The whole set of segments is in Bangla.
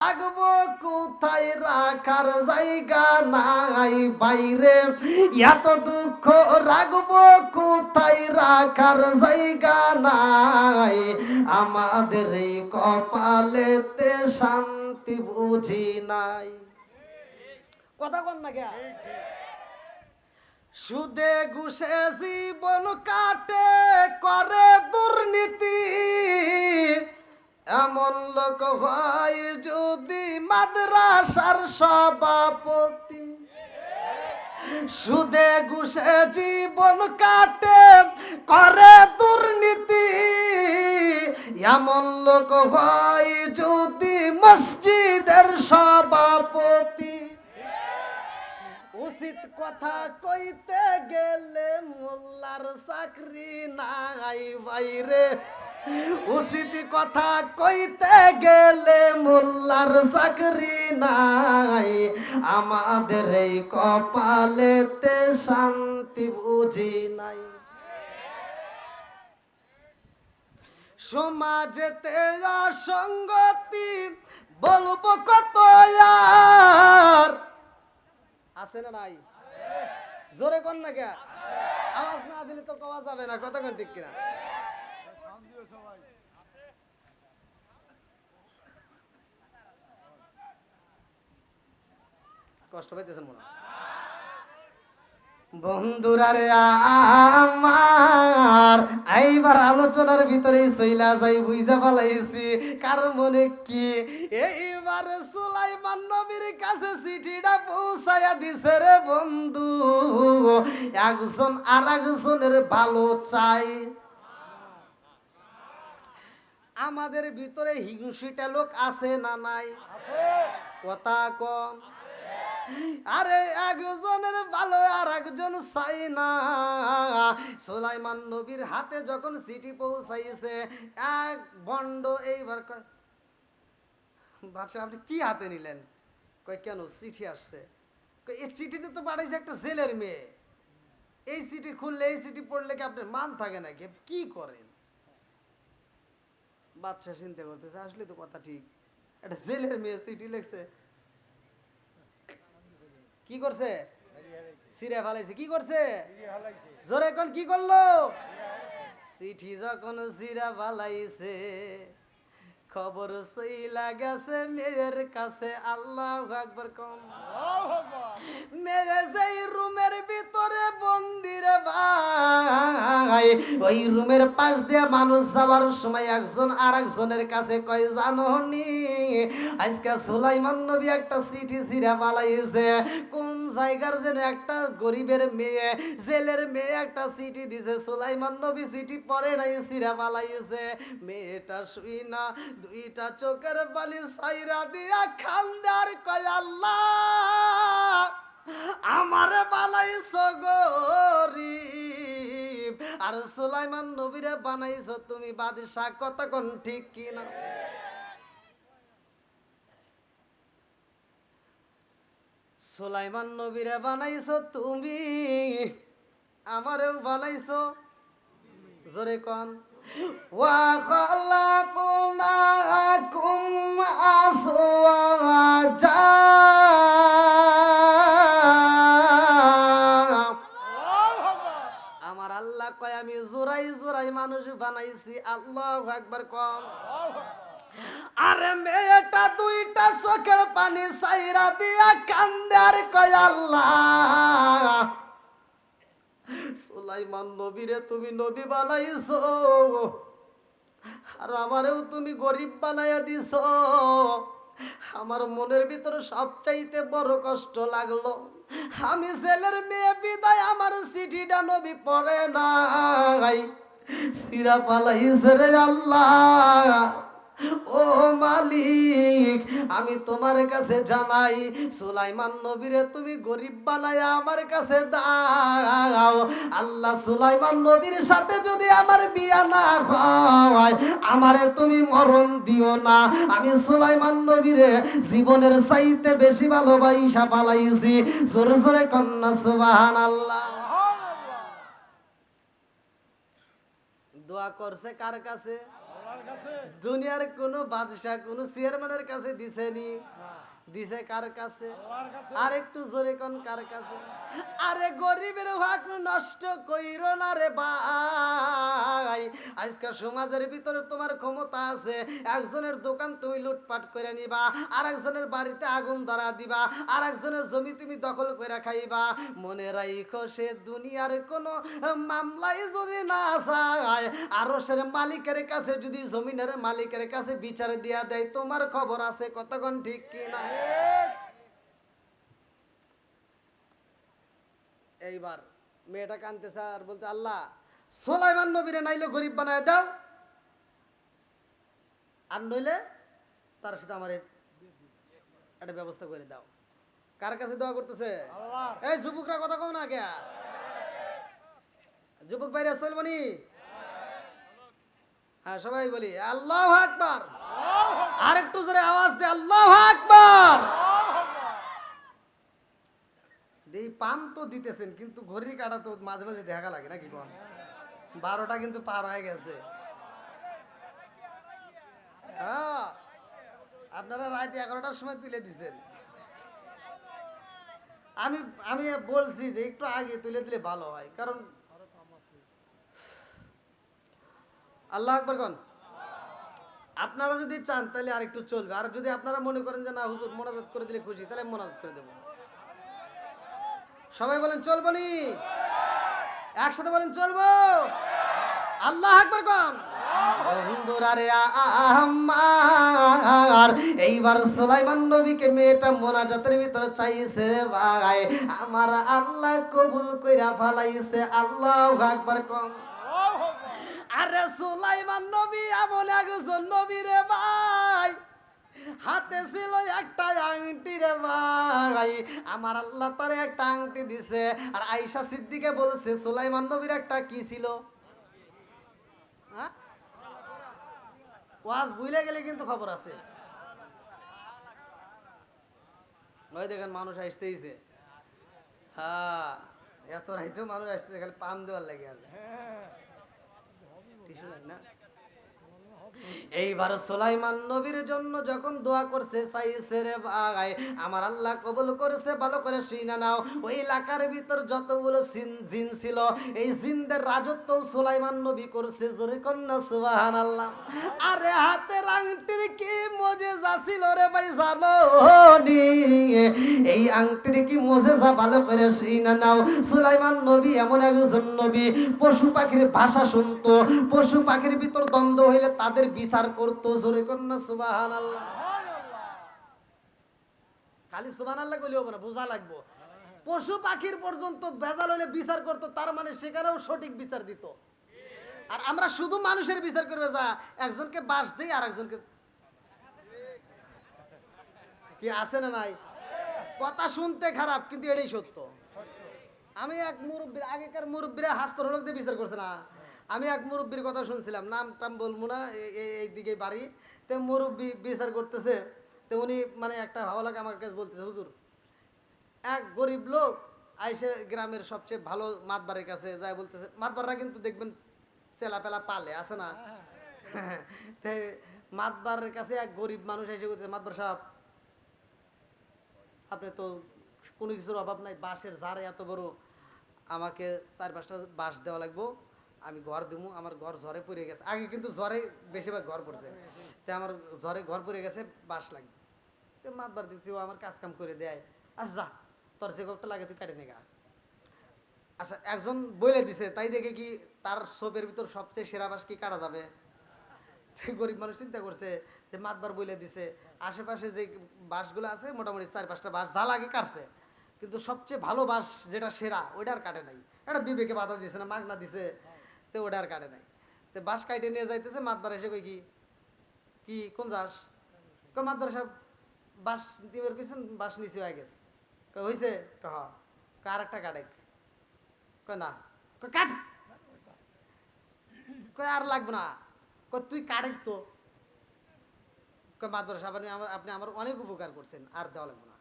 রাখবো কোথায় রাখার জায়গা নাই বাইরে, এত দুঃখ রাখবো কোথায় রাখার জায়গা নাই, আমাদের এই কপালেতে শান্তি বুঝি নাই। কথা বল না কে? সুদে ঘুষে জীবন কাটে করে দুর্নীতি, এমন লোক হয় যদি মাদ্রাসার সভাপতি। সুদে ঘুষে জীবন কাটে করে দুর্নীতি, এমন লোক হয় যদি মসজিদের সভাপতি। উচিত কথা কইতে গেলে মোল্লার চাকরি নাই বাইরে, উচিত কথা কইতে গেলে মোল্লার চাকরি নাই, আমাদের এই কপালেতে শান্তি বুঝি নাই। সমাজেতে অসঙ্গতি বলবো কত আর আছে না নাই? জোরে কোন না কে? আওয়াজ না দিলে তো কওয়া যাবে না। কতক্ষণ ঠিক কিনা? কষ্ট পাইতেছেন মনে হয়? বন্ধুরা রে আমার, এইবার আলোচনার ভিতরে চইলা যাই, বুঝা পালাইছি কার মনে কি। এইবার সুলাইমান নবীর কাছে চিঠিটা পৌঁছায়া দিছে রে বন্ধু, একজন আর একজনের ভালো চাই। আমাদের ভিতরে হিংসিটা লোক আছে না নাই? কথা কম। আরে একজনের ভালো আর একজন চাই না। সুলাইমান নবীর হাতে যখন চিঠি পৌঁছাইছে, এক বন্ড এইবার কয়, বাদশা আপনি কি হাতে নিলেন? কয় কেন চিঠি আসছে? এই চিঠিতে তো পাঠাইছে একটা জেলের মেয়ে, এই চিঠি খুললে এই চিঠি পড়লে কি আপনার মান থাকে নাকি? কি করেন? বাদশা চিন্তা করতেছে, আসলে তো কথা ঠিক, একটা জেলের মেয়ে চিঠি লিখছে। কি করছে? সিরে ফেলাইছে। কি করছে? জোরে এখন কি করলো? চিঠি যখন সিরা ফেলাইছে, খবর সইলা গেছে মেয়ের কাছে। আল্লাহু আকবার কম। মেয়ে যেই রুমের ভিতরে বন্দিরে ভাই, ওই রুমের পাশ দিয়ে মানুষ যাবার সময় একজন আর একজনের কাছে কয়, জানোনি আজকে সুলাইমান নবী একটা চিঠি ছিঁড়া পালাইছে। কোন জায়গার যেন একটা গরিবের মেয়ে, জেলের মেয়ে একটা চিঠি দিছে, সুলাইমান নবী চিঠি পড়ে নাই, ছিঁড়া পালাইছে। মেয়েটা শুই না দুইটা চোখের পানি সাইরা দিয়া খান্দার কয়, আল্লাহ আমারে বানাইছো গরিব, আর সুলাইমান নবীরে বানাইছো তুমি বাদশাহ। কথা কোন ঠিক কিনা? সুলাইমান নবীরে বানাইছো তুমি, আমারেও বানাইছো। জোরে কোন। ওয়া খালাকুনাকুম আসওয়াজা, আমার আল্লাহ কয় আমি জোড়াই জোড়াই মানুষ বানাইছি। আল্লাহু আকবার কোন। আরে মেয়েটা দুইটা চোখের পানি সাইরা দিয়া কান্দে আর কয়, আল্লাহ সুলাইমান নবীরে তুমি নবী বানাইছো, আর আমারেও তুমি গরিব বানাইয়া দিছো। আমার মনের ভিতরে সবচাইতে বড় কষ্ট লাগলো, আমি ছেলের মেয়ে বিদায় আমার চিঠিটা নবী পড়ে নাই, সিরা পালাইছে রে আল্লাহ। ও মালিক, আমি তোমার কাছে জানাই, সুলাইমান নবীরে তুমি গরিব বানায়া আমার কাছে দাও। আল্লাহ সুলাইমান নবীর সাথে যদি আমার বিয়া না হয়, আমারে তুমি মরণ দিও না। আমি সুলাইমান নবীরে জীবনের চাইতে বেশি ভালোবাসা পালাইছি। জোরে জোরে কন্যা সুবহানাল্লাহ। দোয়া করছে কার কাছে? দুনিয়ার কোন বাদশা কোন চেয়ারম্যানের কাছে দিছেনি? দিছে কার কাছে? আর একটু জোরে কোন কার কাছে? আরে গরিবের হক নষ্ট কইরো না রে ভাই। আজকাল সমাজের ভিতরে তোমার ক্ষমতা আছে, একজনের দোকান তুমি লুটপাট করে নিবা, আর একজনের বাড়িতে আগুন ধরা দিবা, আর একজনের জমি তুমি দখল করে খাইবা। মনে রাখো সে দুনিয়ার কোন মামলায় যদি না যায়, আরশের মালিকের কাছে যদি জমিনের মালিকের কাছে বিচার দিয়া দেয়, তোমার খবর আছে কতক্ষণ ঠিক কিনা? এইবার মেয়েটা কানতেছে আর বলতে, আল্লাহ সুলাইমান নবীরে নাইলে গরিব বানায় দাও, আর নইলে তার সাথে আমার একটা ব্যবস্থা করে দাও। কার কাছে দোয়া করতেছে? এই যুবকরা কথা কও না কে? যুবক ভাইরা চলবনি? হ্যাঁ সবাই বলি আল্লাহু আকবার। আর একটু জোরে আওয়াজ দে আল্লাহু আকবার। এই পান তো দিতেছেন, কিন্তু ঘড়ি কাটা তো মাঝে মাঝে দেখা লাগে নাকি কোন? 12টা কিন্তু পার হয়ে গেছে। হ্যাঁ আপনারা রাত 11টার সময় তুলে দিছেন। আমি আমি বলছি যে একটু আগে তুলে দিলে ভালো হয়, কারণ আল্লাহ আকবার কোন। আপনারা যদি চান তাহলে আর একটু চলবে, আর যদি আপনারা মনে করেন যে না হুজুর মোনাজাত করে দিলে খুশি, তাহলে মোনাজাত করে দেবো। সবাই বলেন চলবো নি? একসাথে বলেন চলবো। আল্লাহ আকবার কোন। বন্ধুরা রে আমার, এইবার সুলাইমান নবীকে মেয়েটা মোনাজাতের ভিতরে চাইছে রে ভাই, আমার আল্লাহ কবুল কইরা ফালাইছে। আল্লাহু আকবার কোন। আরে সুলাইমান নবী এমন একজন নবী রে ভাই, হাতে ছিল একটা আংটি রে ভাই, আমার আল্লাহ তারে একটা আংটি দিছে। আর আয়েশা সিদ্দিকে বলছে সুলাইমান নবীর একটা কি ছিল? হ্যাঁ ওয়াজ ভুলে গেলে কিন্তু খবর আছে। ওই দেখেন মানুষ আসতেইছে। হ্যাঁ এত রাইতেও মানুষ আসতেছে, খালি পাম দেওয়ার লাগে। আর না এইবার সুলাইমান নবীর জন্য যখন দোয়া করছে চাইছে রে ভাই, আমার আল্লাহ কবুল করেছে। ভালো করে শুইনা নাও, ওই এলাকার ভিতর যতগুলো জিন ছিল, এই জিনদের রাজত্ব সুলাইমান নবী করছে। জোরে কন্যা সুবহানাল্লাহ। আরে হাতের আংটির কি মুজিজা ছিল রে ভাই জানো নি? এই আংটির কি মুজিজা ভালো করে শুইনা নাও। সুলাইমান নবী এমন একজন নবী, পশু পাখির ভাষা শুনতো, পশু পাখির ভিতর দ্বন্দ্ব হইলে তাদের বিচার করতো। জোরে কন্যা সুবহানাল্লাহ। খালি সুবহানাল্লাহ কইলে হবে না, বোঝা লাগবো। পশু পাখির পর্যন্ত ভেজাল হইলে বিচার করতো, তার মানে সেখানেও সঠিক বিচার দিত। আর আমরা শুধু মানুষের বিচার করবে, যা একজনকে বাস দেই আর একজনকে কি আছে না নাই? কথা শুনতে খারাপ, কিন্তু এটাই সত্য। আমি এক মুরব্বীর, আগেকার মুরব্বীরা হাস্তর হলক দিয়ে বিচার করছে না। আমি এক মুরব্বীর কথা শুনছিলাম, নাম টাম বলবো না, এই দিকে বাড়ি। তো মুরব্বী বিচার করতেছে, তো উনি মানে একটা ভালো লাগে আমার কাছে বলতেছে, হুজুর এক গরিব লোক আইসে গ্রামের সবচেয়ে ভালো মাতবারের কাছে যায়, বলতেছে মাতবাররা কিন্তু দেখবেন চেলা পেলা পালে আছে না। মাতবারের কাছে এক গরিব মানুষ এসে বলতেছে, মাতবার সাহেব আপনি তো কোনো কিছুর অভাব নাই, বাঁশের ঝাড় এত বড়, আমাকে 4-5টা বাঁশ দেওয়া লাগবো, আমি ঘর দেবো। আমার ঘর ঝড়ে পড়ে গেছে, আগে কিন্তু ঝড়ে বেশিরভাগ ঘর পড়ছে, তাই আমার ঝড়ে ঘর পড়ে গেছে, বাঁশ লাগবে। তো মাতবার দিতে আমার কাজ কাম করে দেয়। আচ্ছা যা, তোর যে ঘরটা লাগে তুই কাটে নেগা। আচ্ছা একজন বলে দিছে, তাই দেখে কি তার সোপের ভিতর সবচেয়ে সেরা বাঁশ কি কাটা যাবে? গরিব মানুষ চিন্তা করছে যে মাতবার বলে দিছে, আশেপাশে যে বাঁশগুলো আছে মোটামুটি 4-5টা বাঁশ যা লাগে কাটছে, কিন্তু সবচেয়ে ভালো বাঁশ যেটা সেরা ওইটা আর কাটে নাই। এটা বিবেকে বাধা দিছে না, মাগনা দিছে, তো ওটা আর কাটে নাই। তো বাঁশ কাটে নিয়ে যাইতেছে, মাতবার এসে কই কি কি কোন যাস? কই মাতবার সাহেব বাঁশ দিবের কইছেন, বাঁশ নিচে হয়ে গেছে। কই হইছে? কহ কার একটা কাটে। কই না। কই কাট। কই আর লাগবে না। কই তুই কাটেক তো। কই মাতবার সাহেব আপনি আমার অনেক উপকার করছেন, আর দেওয়া লাগবে না।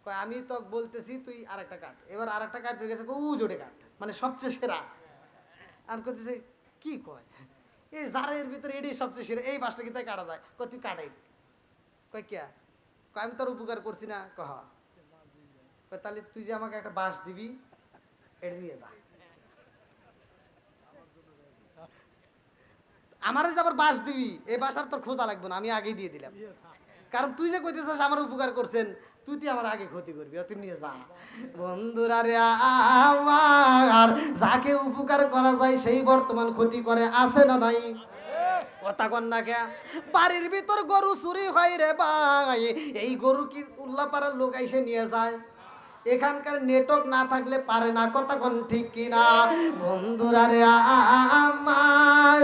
কই আমি তো বলতেছি তুই আর একটা কাট। এবার আর একটা কাট হয়ে গেছে, উ জোরে কাট, মানে সবচেয়ে সেরা। আর কইতেছে কি কয়, এই জারের ভিতরে এটাই সবচেয়ে সেরা, এই বাসটা কি তাই কাটা যায়? কয় তুই কাটাই। কয় কিয়া? কয় আমি তোর উপকার করছি না? কহ কয় তাহলে তুই যে আমাকে একটা বাঁশ দিবি এটা নিয়ে যা। আমারে যে আবার বাঁশ দিবি, এই বাঁশ আর তোর খোঁজা লাগবে না, আমি আগেই দিয়ে দিলাম। কারণ তুই যে কইতেছিস আমার উপকার করছেন, তুই আমার আগে ক্ষতি করবি, তুই নিয়ে যা। বন্ধুরা রে আমার, যাকে উপকার করা যায় সেই বর্তমান ক্ষতি করে, আছে না নাই? কথা কন না কে? বাড়ির ভিতর গরু চুরি হয় রে ভাই, এই গরু কি উল্লাপাড়ার লোক এসে নিয়ে যায়? এখানকার নেটওয়ার্ক না থাকলে পারে না, কথা কোন ঠিক কিনা? বন্ধুরা রে আমার,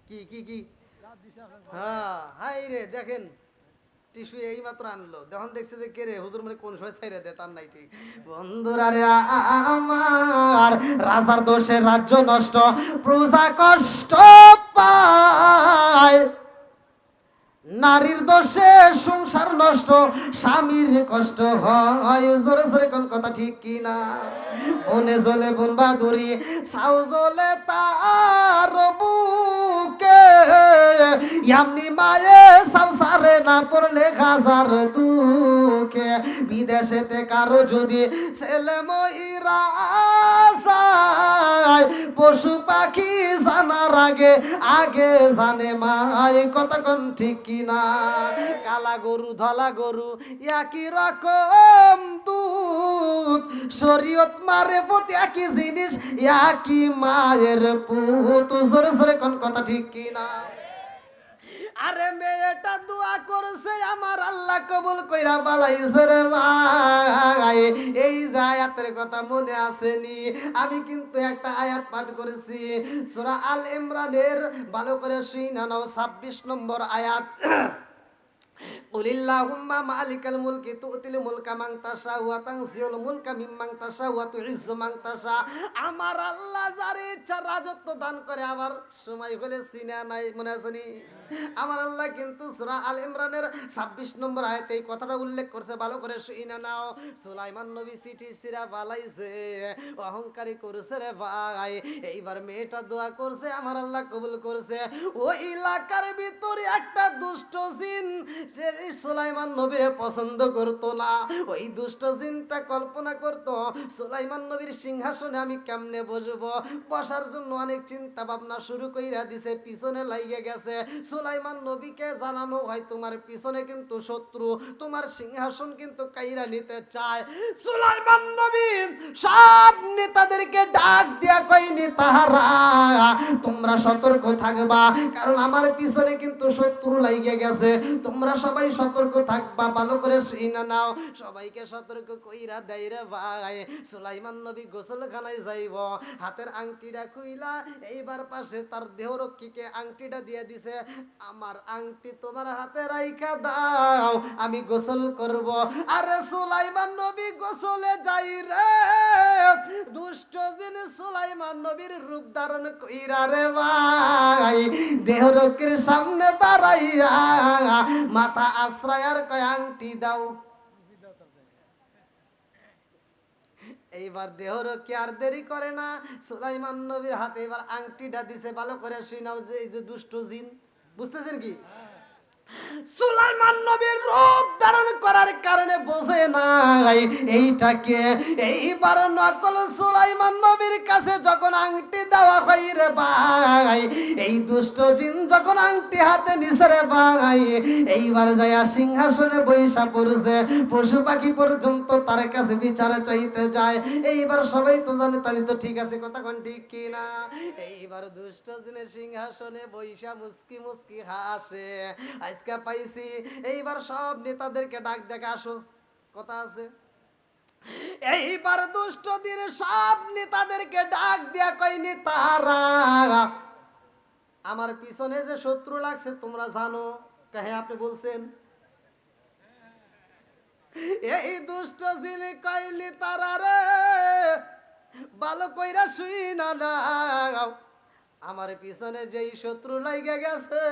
কি কি কি হ্যাঁ হাই রে দেখেন, টিস্যু এই মাত্র আনলো, যখন দেখছে যে কে রে হুজুর মানে কোন সময় ছাইরা দে তার নাই ঠিক। বন্ধুরা রে আমার, রাজার দোষে রাজ্য নষ্ট, প্রজা কষ্ট পায়, নারীর দোষে সংসার নষ্ট, স্বামীর কষ্ট হয়। জোরে জোরে কোন কথা ঠিক কি না? বনে জলে বন বাদুরি, সাউ জলে তার বুকে, এমনি মায়ে সংসারে না পড়লে হাজার দুঃখে। বিদেশেতে কারো যদি ছেলে ময়রা যায়, পশু পাখি জানার আগে আগে জানে মায়, কথা কোন ঠিক কিনা? কালা গরু ধলা গরু একই রকম দুধ, শরীয়ত মারে প্রতি একই জিনিস, একই মায়ের পুত। জোরে জোরে কোন কথা ঠিক কিনা? আরে মেয়েটা দোয়া করছে আমার আল্লাহ কবুল কইরা বালাইছে রে ভাই। এই যে আয়াতের কথা মনে আসেনি? আমি কিন্তু একটা আয়াত পাঠ করেছি সূরা আল ইমরানের, ভালো করে শুইনা নাও, 26 নম্বর আয়াত। কুলিল্লাহুম্মা মালিকাল মুলকি তুতিল মুলকা মান তাশা ওয়া তানজিউল মুলকা মিম্মান তাশা ওয়া তুইজ্জু মান তাশা। আমার আল্লাহ যারে ইচ্ছা রাজত্ব দান করে। আমার সময় হলে সিনা নাই, মনে আসেনি? আমার আল্লাহ কিন্তু সূরা আল ইমরানের 26 নম্বর আয়াতে এই কথাটা উল্লেখ করছে, ভালো করে শুইনা নাও। সুলাইমান নবী চিঠি সিরা বালাইছে, অহংকারী করছে রে ভাই। এইবার মেয়েটা দোয়া করছে, আমার আল্লাহ কবুল করছে। ওই এলাকার ভিতরে একটা দুষ্ট জিন, সে সুলাইমান নবীরে পছন্দ করতো না। ওই দুষ্ট জিনটা কল্পনা করতো সুলাইমান নবীর সিংহাসনে আমি কেমনে বসবো। বসার জন্য অনেক চিন্তা ভাবনা শুরু কইরা দিছে, পিছনে লাইগে গেছে। সুলাইমান নবীকে জানানো হয় তোমার পিছনে কিন্তু শত্রু, তোমার সিংহাসন কিন্তু কাইরা নিতে চায়। সুলাইমান নবী সব নেতাদেরকে ডাক দিয়া কই, নেতারা তোমরা সতর্ক থাকবা, কারণ আমার পিছনে কিন্তু শত্রু লাইগে গেছে, তোমরা সবাই সতর্ক থাকবা, ভালো করে শুইনা নাও। সবাইকে সতর্ক কইরা দেয় রে ভাই। সুলাইমান নবী গোসলখানায় যাইব, হাতের আংটিটা খুইলা এইবার পাশে তার দেহরক্ষীকে আংটিটা দিয়ে দিছে, আমার আংটি তোমার হাতে রাইখা দাও, আমি গোসল করব। আরে সুলাইমান নবী গোসলে যাই রে, দুষ্ট জিন সুলাইমান নবীর রূপ ধারণ কইরা রে ভাই দেহরক্ষীর সামনে দাঁড়াইয়া মাথা আশ্রয়ার কয় আংটি দাও। এইবার দেহরক্ষী আর দেরি করে না, সুলাইমান নবীর হাতে এবার আংটিটা দিছে, ভালো করে শুনাও যে এই যে দুষ্ট জিন, বুঝতেছেন কি? সুলাইমান নবীর রূপ ধারণ করার কারণে বোঝে নাই এইটাকে। এইবার নকল সুলাইমান নবীর কাছে যখন আংটি দেওয়া হয় রে ভাই, এই দুষ্ট জিন যখন আংটি হাতে নিছে রে ভাই, এইবার যায়া সিংহাসনে বৈশা পড়ছে, পশু পাখি পর্যন্ত তার কাছে বিচারে চাইতে যায়। এইবার সবাই তো জানে, তাহলে তো ঠিক আছে, কথা কোন ঠিক কি না? এইবার দুষ্ট জিনের সিংহাসনে বৈশা মুস্কি মুস্কি হাসে, আজকে পাইছি। এইবার সব নেতাদেরকে ডাক দেখে আসো, কথা আছে। এইবার দুষ্ট দিন সব নেতাদেরকে ডাক দিয়া কই, নেতারা আমার পিছনে যে শত্রু লাগছে তোমরা জানো? হ্যাঁ আপনি বলছেন। এই দুষ্ট জিনে কইলি তারা রে, ভালো কইরা শুই না নাও, আমার পিছনে যেই শত্রু লাইগা গেছে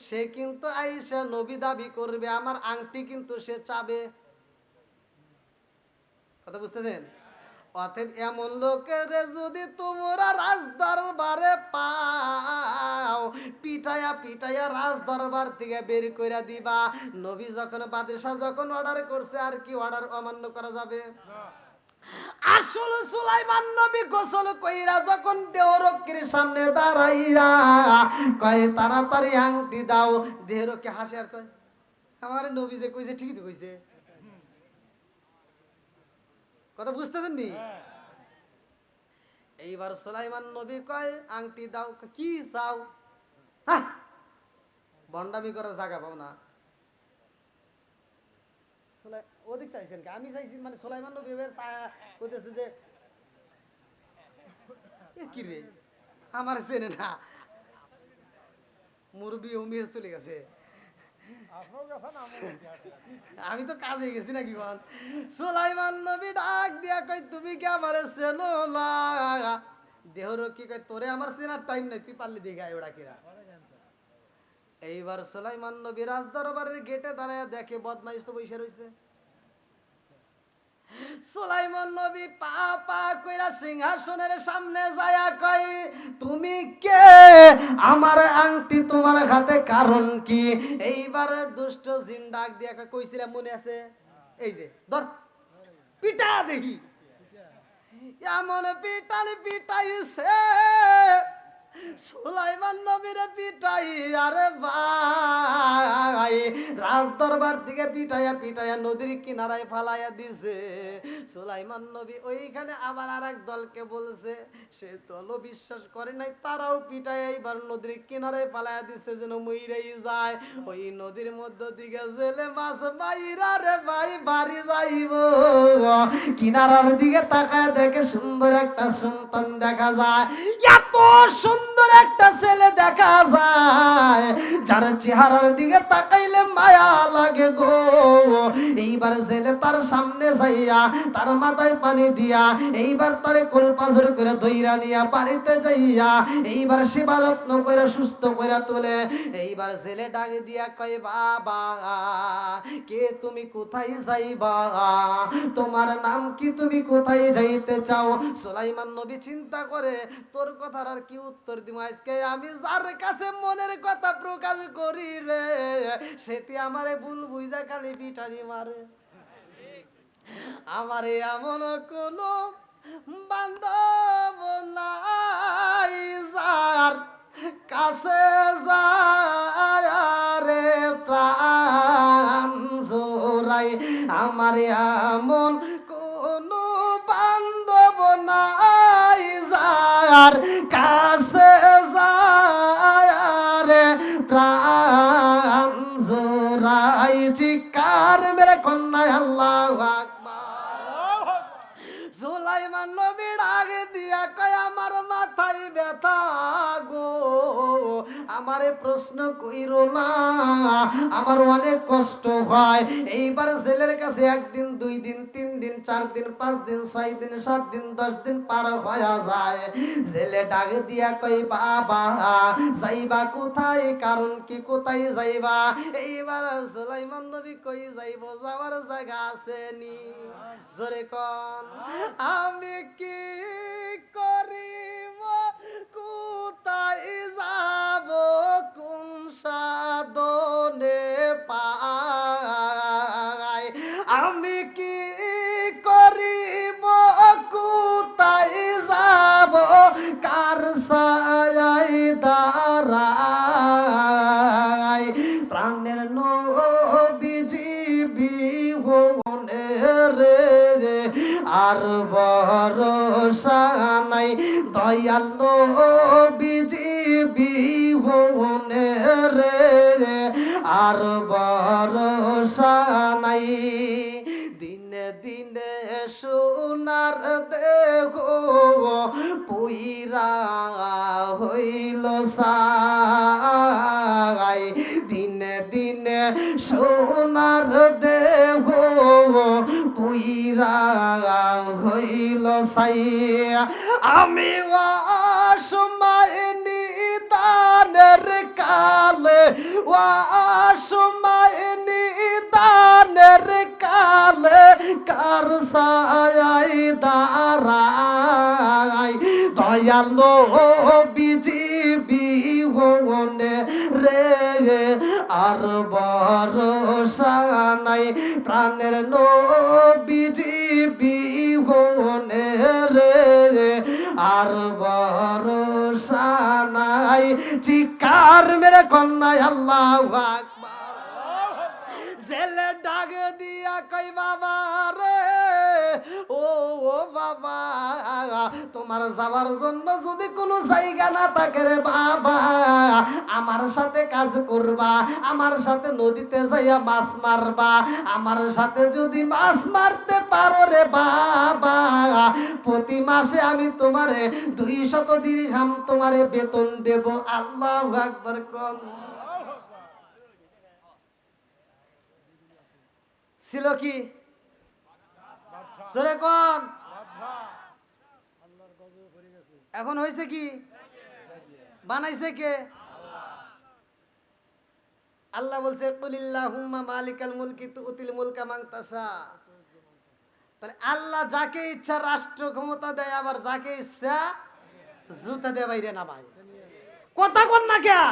সে কিন্তু আইসা নবী দাবি করবে, আমার আংটি কিন্তু সে চাবে। কথা বুঝতেছেন? অতএব এমন লোকের যদি তোমরা রাজ দরবারে পাও, পিটাইয়া পিটাইয়া রাজ দরবার থেকে বের করে দিবা। নবী যখন বাদশাহ যখন অর্ডার করছে, আর কি অর্ডার অমান্য করা যাবে? আসল সুলাইমান নবী গোসল কইরা যখন দেহরক্ষীর সামনে দাঁড়াইয়া কয় তাড়াতাড়ি আংটি দাও, দেহরক্ষী হাসে আর কয় আমার নবী যে কইছে ঠিকই তো কইছে। কথা বুঝতেছেন নি? এইবার সুলাইমান নবী কয় আংটি দাও। কি চাও? বন্ডামি করার জায়গা পাও না। ওদিক চাইছেন কি? আমি চাইছি মানে সুলাইমান নবী কইতেছে যে কি রে আমার চেনে না, মুরবি উমিয়ে চলে গেছে, আমি তো কাজে গেছি নাকি? বল সুলাইমান নবী ডাক দিয়া কই তুমি কি আমারে চেনো না? দেহরক্ষী কই তোরে আমার চেনার টাইম নাই, তুই পারলি দেখে আয় ওরা কিরা। এইবার সুলাইমান নবী রাজ দরবারের গেটে দাঁড়ায় দেখে বদমাইশ তো বইসা রইছে। সুলাইমান নবী পা পা কইরা সিংহাসনের সামনে যায়া কয় তুমি কে? আমার আংটি তোমার হাতে কারণ কি? এইবার দুষ্ট জিন ডাক দিয়া কইছিলাম মনে আছে, এই যে ধর পিটা দেখি। এমন পিটান পিটাইছে সুলাইমান নবীরে পিটাই, আরে ভাই রাজ দরবার থেকে পিটাইয়া পিটাইয়া নদীর কিনারায় ফালাইয়া দিছে। সুলাইমান নবী ওইখানে আবার আরেক দলকে বলছে, সে দলও বিশ্বাস করে নাই, তারাও পিটাইয়া এইবার নদীর কিনারায় ফালাইয়া দিছে যেন মইরাই যায়। ওই নদীর মধ্য দিকে জেলে মাছ বাইরা রে ভাই বাড়ি যাইব, কিনারার দিকে তাকায় দেখে সুন্দর একটা সন্তান দেখা যায়। এত সুন্দর একটা ছেলে দেখা যায় যার চেহারার দিকে তাকাইলে মায়া লাগে গো। এইবার ছেলে তার সামনে যাইয়া তার মাথায় পানি দিয়া এইবার তারে কোলপাজর করে ধইরা নিয়া বাড়িতে যাইয়া এইবার সেবা যত্ন করে সুস্থ করে তোলে। এইবার ছেলে ডাক দিয়া কয় বাবা কে তুমি, কোথায় যাইবা, তোমার নাম কি, তুমি কোথায় যাইতে চাও? সুলাইমান নবী চিন্তা করে তোর কথার আর কি উত্তর দিব, আজকে আমি যার কাছে মনের কথা প্রকাশ করি রে সেটি আমারে ভুল বুঝা খালি পিটারি মারে। আমারে এমন কোন বান্ধব নাই যার কাছে যায় রে প্রাণ জোড়াই, আমার এমন কোন বান্ধব নাই যার কাছে যায় রে প্রাণ জোড়াই। চিৎকার মেরে কন্যা আল্লাহু আকবার। সুলাইমান নবী ডাক দিয়া কয় আমার মাথায় ব্যথা গো, আমারে প্রশ্ন কইরো না, আমার অনেক কষ্ট হয়। এইবার জেলের কাছে একদিন, 2 দিন, 3 দিন, 4 দিন, 5 দিন, 6 দিন, 7 দিন, 10 দিন পার হয়ে যায়। জেলে ডাক দিয়া কই বাবা যাইবা কোথায়, কারণ কি, কোথায় যাইবা? এইবার সুলাইমান নবী কই যাইব, যাওয়ার জায়গা আছে নি? জোরে কোন আমি কি করিব, কোথায় যাব, কোন সাধনে পাই? আমি কি করিব, কোথায় যাব, কার ছায়ায় দাঁড়াই? প্রাণের নবীজি বিহনে রে আর ভরসা নাই, দয়াল নবীজি বিহনে রে আর ভরসা নাই। দিনে দিনে সোনার দেহ পুইরা হইল সাই, দিনে দিনে সোনার দেহ পুইরা হইল সাই। আমি অসময় নিদানের কালে, অসময় নিদানে রে কালে কার সায়াই দাঁড়াই দয়াল নবীজি বিহনে রে আর ভরসা নাই প্রাণের নবীজি বিহনে রে আর ভরসা নাই চিকার মেরে কন্যায় আল্লাহু আকবার জেলে ডাক দিয়া কই বাবা রে ও বাবা তোমার যাওয়ার জন্য যদি কোনো জায়গা না থাকে রে বাবা আমার সাথে কাজ করবা আমার সাথে নদীতে যাইয়া মাছ মারবা আমার সাথে যদি মাছ মারতে পারো রে বাবা প্রতি মাসে আমি তোমারে 200 দিরহাম তোমারে বেতন দেব আল্লাহু আকবার কোন ছিল কি সরে কোন এখন হয়েছে কি বানাইছে কে আল্লাহ বলছে কুলিল্লাহুম্মা মালিকাল মুলকি তুতিল মুলকা মান তাশা তাহলে আল্লাহ যাকে ইচ্ছা রাষ্ট্র ক্ষমতা দেয় আবার যাকে ইচ্ছা জুতা দিয়ে বাইরে নামায় কথা কোন না কে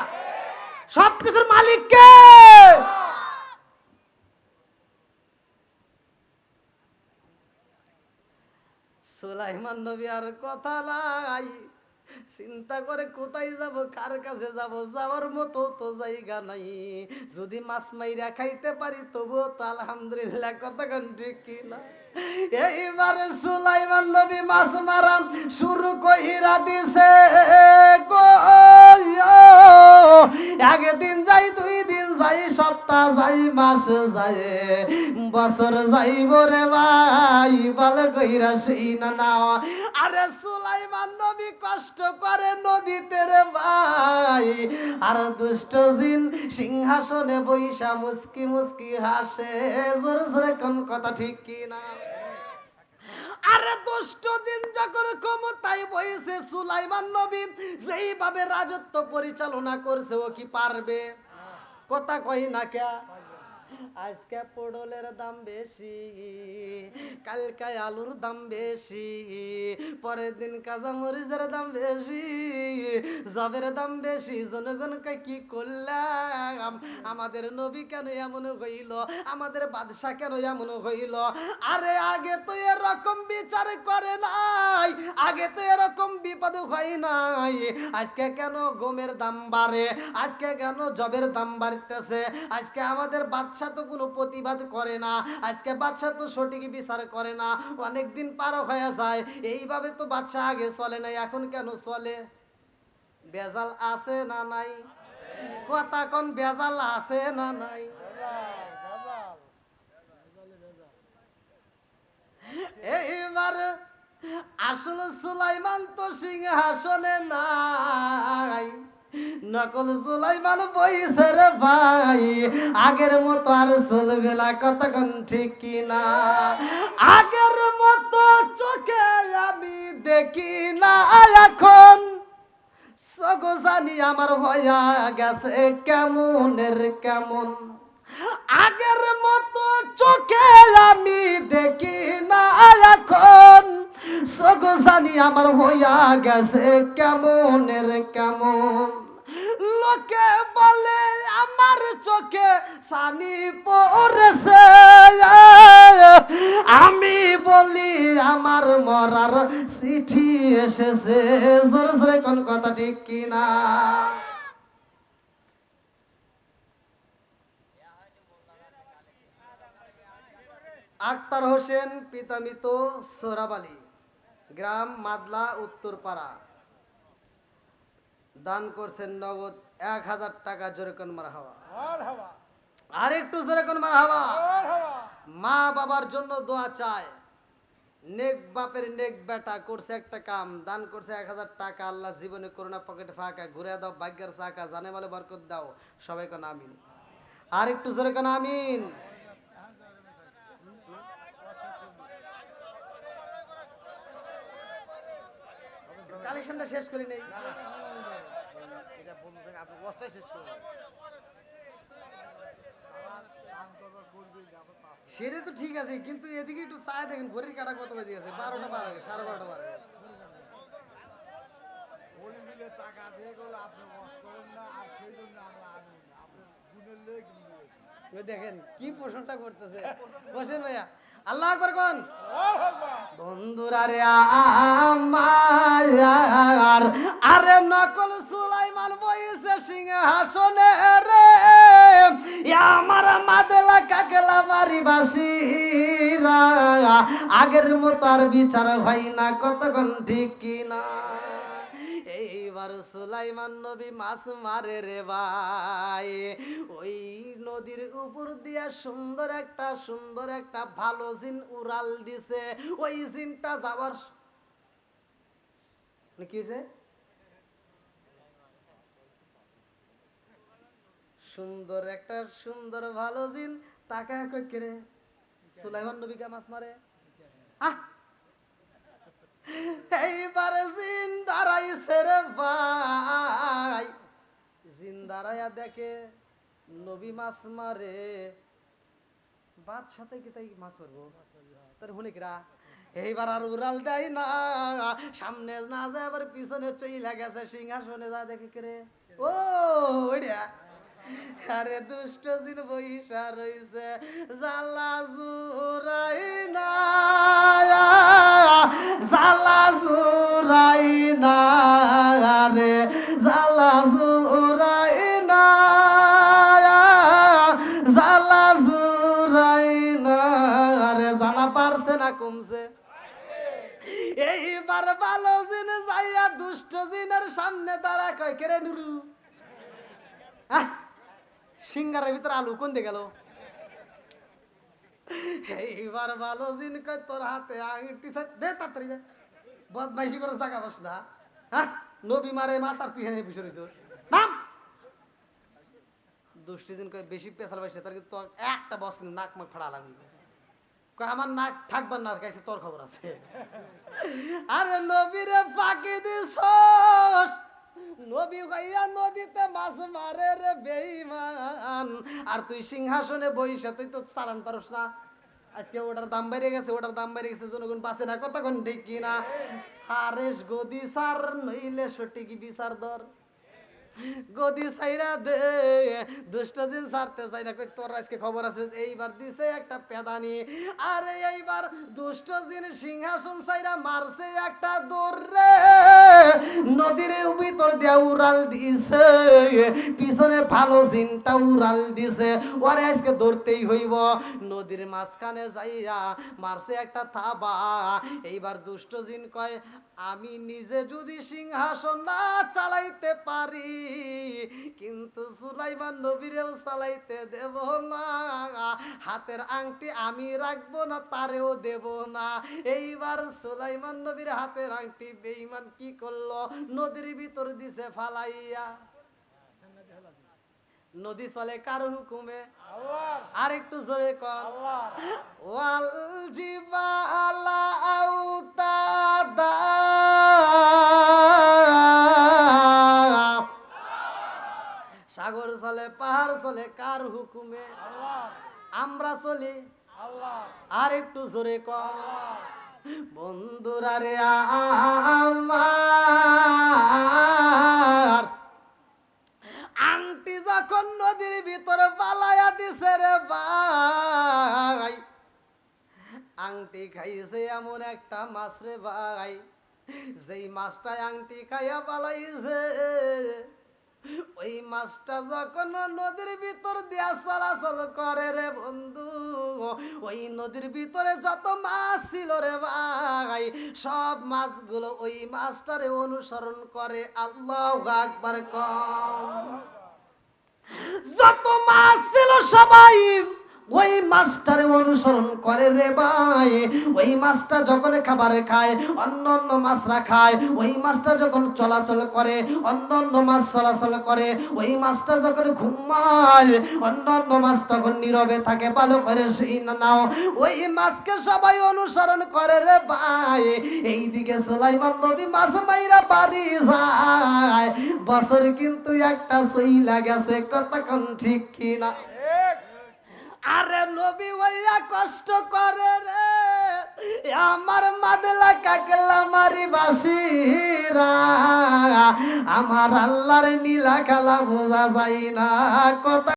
সবকিছুর মালিক কে সুলাইমান নবী আর কথা নাই চিন্তা করে কোথায় যাব কার কাছে যাব যাওয়ার মতো তো জায়গা নাই যদি মাছ মাইরা খাইতে পারি তবুও তো আলহামদুলিল্লাহ কতক্ষণ ঠিক কিনা এইবারে সুলাইমান নবী মাছ মারা শুরু কইরা দিছে গো একদিন যাই 2 দিন যাই সপ্তাহ যাই মাস যায় বছর যাইব রে ভাই ভালো কইরা সেই না নাও আরে সুলাইমান নবী কষ্ট করে নদীতে রে ভাই আর দুষ্ট জিন সিংহাসনে বইসা মুস্কি মুস্কি হাসে জোরে জোরে কোন কথা ঠিক কি না আরে দুষ্ট জিন যখন ক্ষমতায় বইছে সুলাইমান নবী যেইভাবে রাজত্ব পরিচালনা করছে ও কি পারবে কথা কই না কে আজকে পটলের দাম বেশি কালকে আলুর দাম বেশি পরের দিন কাঁচা মরিচের দাম বেশি জবের দাম বেশি জনগণকে কি করলাম আমাদের নবী কেন এমন হইল আমাদের বাদশা কেন এমন হইল আরে আগে তো এরকম বিচার করে নাই আগে তো এরকম বিপদ হয় নাই আজকে কেন গমের দাম বাড়ে আজকে কেন জবের দাম বাড়তেছে আজকে আমাদের বাদশা তো কোনো প্রতিবাদ করে না আজকে বাদশা তো সঠিক বিচার করে না অনেক দিন পার হয়ে যায় এইভাবে তো বাদশা আগে চলে নাই এখন কেন চলে বেজাল আছে না নাই কথা কোন বেজাল আছে না নাই এইবার আসলে সুলাইমান তো সিংহাসনে নাই নকল সুলাইমান বইছে রে ভাই আগের মতো আর চলবে না কতক্ষণ ঠিক কিনা আগের মতো চোখে আমি দেখি না এখন সগো জানি আমার হইয়া গেছে কেমনের কেমন আগের মতো চোখে আমি দেখি না এখন সগো জানি আমার হইয়া গেছে কেমনের কেমন লোকে বলে আমার চোখে সানি পড়েছে আমি বলি আমার মরার চিঠি এসেছে জোরে জোরে কোন কথা ঠিক কিনা আক্তার হোসেন পিতা মৃত সোহরাব আলী গ্রাম মাদলা উত্তরপাড়া দান করছেন নগদ 1000 টাকা জোরে কোন মারহাবা আর একটু জোরে কোন মারহাবা মা বাবার জন্য দোয়া চায় নেক বাপের নেক বেটা করছে একটা কাম দান করছে 1000 টাকা আল্লাহ জীবনে করোনা পকেটে ফাঁকা ঘুরে দাও ভাগ্যের চাকা জানে বলে বরকত দাও সবাই কোন আমিন আর একটু জোরে কোন আমিন কালেকশনটা শেষ করি নেই সেটা তো ঠিক আছে, কিন্তু এদিকে একটু চায় দেখেন ঘড়ির কাটা কত বাজে গেছে, 12টা পার হয়ে গেছে, 12:30 পার হয়ে গেছে। ওই দেখেন কি প্রশ্নটা করতেছে। বসেন ভাইয়া, আল্লাহ আকবার কোন। বন্ধুরা রে আমার, আরে নকল সুলাইমান বইছে সিংহাসনে রে, আমার মাদেলা কাকেলা মারি বাসিরা, আগের মতো আর বিচার হয় না, কতক্ষণ ঠিক কিনা। এইবার সুলাইমান নবী মাছ মারে রে ভাই, ওই নদীর উপর দিয়া সুন্দর একটা ভালো জিন উড়াল দিছে। ওই জিনটা যাওয়ার কি হয়েছে, সুন্দর ভালো জিন তাকে রে সুলাইমান নবীকে মাছ মারে। এইবারে জিন দাঁড়াইছে রে ভাই, জিন দাঁড়াইয়া দেখে নবী মাছ মারে, বাদ সাথে কি তাই মাছ মারবো তোর হুনে কিরা। এইবার আর উড়াল দেয় না, সামনে না যায় আবার পিছনে চইলা গেছে, সিংহাসনে যা দেখে কে, ও ওইটা, আরে দুষ্ট জিন বইসা রইছে, জালা জুরাই না, জালা জুরাই না রে, জালা জুরাই না, জালা জুরাই না রে, জালা পারছে না কমছে। এইবার ভালো জিন যাইয়া দুষ্ট জিনের সামনে দাঁড়া কয় কে রে নুরু, সিঙ্গারের ভিতরে আলু কোন দিয়ে গেল। এইবার ভালো জিন কয় তোর হাতে আংটি দে, তাড়াতাড়ি দে, বদমাইশি করে জায়গা বস না, হ্যাঁ নবী মারে মাছ আর তুই এখানে বসে রইছস, নাম। দুষ্টি দিন কয় বেশি পেছাল বাইছে, তার কিন্তু একটা বস কিন্তু নাক মুখ ফাড়া লাগবে, কয় আমার নাক থাকবার না, কাছে তোর খবর আছে। আরে নবীরে ফাঁকি দিছস, নবী ভাইয়া নদীতে মাছ মারে রে বেঈমান, আর তুই সিংহাসনে বইসা তুই তো চালান পারস না। আজকে ওটার দাম বেড়ে গেছে, জনগণ বাঁচে না, কতক্ষণ ঠিক কিনা। সারেস গদি সার নইলে সঠিক বিচার দর, গদি সাইরা দে, দুষ্ট দিন সারতে চাই না, কই তোর আজকে খবর আছে। এইবার দিছে একটা পেদানি, আরে এইবার দুষ্ট দিন সিংহাসন সাইরা মারছে একটা দৌড়ে, নদীর ভিতর দিয়া উড়াল দিছে, পিছনে ভালো জিনটা উড়াল দিছে, ওরে আজকে ধরতেই হইব। নদীর মাঝখানে যাইয়া মারছে একটা থাবা। এইবার দুষ্ট জিন কয় আমি নিজে যদি সিংহাসন না চালাইতে পারি, কিন্তু সুলাইমান নবীরেও চালাইতে দেব না, হাতের আংটি আমি রাখবো না, তারেও দেব না। এইবার সুলাইমান নবীর হাতের আংটি বেঈমান কি করলো, নদীর ভিতর দিছে ফালাইয়া। নদী চলে কার হুকুমে, আর একটু জোরে কর, ওয়াল জিবালা আউতাদা, সাগর চলে পাহাড় চলে কার হুকুমে, আমরা চলি, আর একটু জোরে কর। বন্ধুরা রে আমার, আংটি যখন নদীর ভিতরে পালাইয়া দিছে রে ভাই, আংটি খাইছে এমন একটা মাছ রে ভাই, যেই মাছটা আংটি খাইয়া পালাইছে, ওই মাছটা যখন নদীর ভিতর দিয়া চলাচল করে রে বন্ধু, ওই নদীর ভিতরে যত মাছ ছিল রে ভাই, সব মাছগুলো ওই মাছটারে অনুসরণ করে। আল্লাহু আকবার কম। যত মাছ ছিল সবাই ওই মাছটারে অনুসরণ করে রে ভাই। ওই মাছটা যখন খাবারে খায়, অন্য অন্য মাছরা খায়। ওই মাছটা যখন চলাচল করে, অন্য অন্য মাছ চলাচল করে। ওই মাছটা যখন ঘুমায়, অন্য অন্য মাছ তখন নীরবে থাকে। ভালো করে সেই নাও, ওই মাছকে সবাই অনুসরণ করে রে ভাই। এইদিকে সুলাইমান নবী মাছ মাইরা বাড়ি যায়, বছর কিন্তু একটা সইলা গেছে, কতক্ষণ ঠিক কিনা। আরে নবী হইয়া কষ্ট করে রে আমার মাদলা কাকলা মারি বাসিরা আমার আল্লাহর নীলা খেলা বোঝা যায় না কথা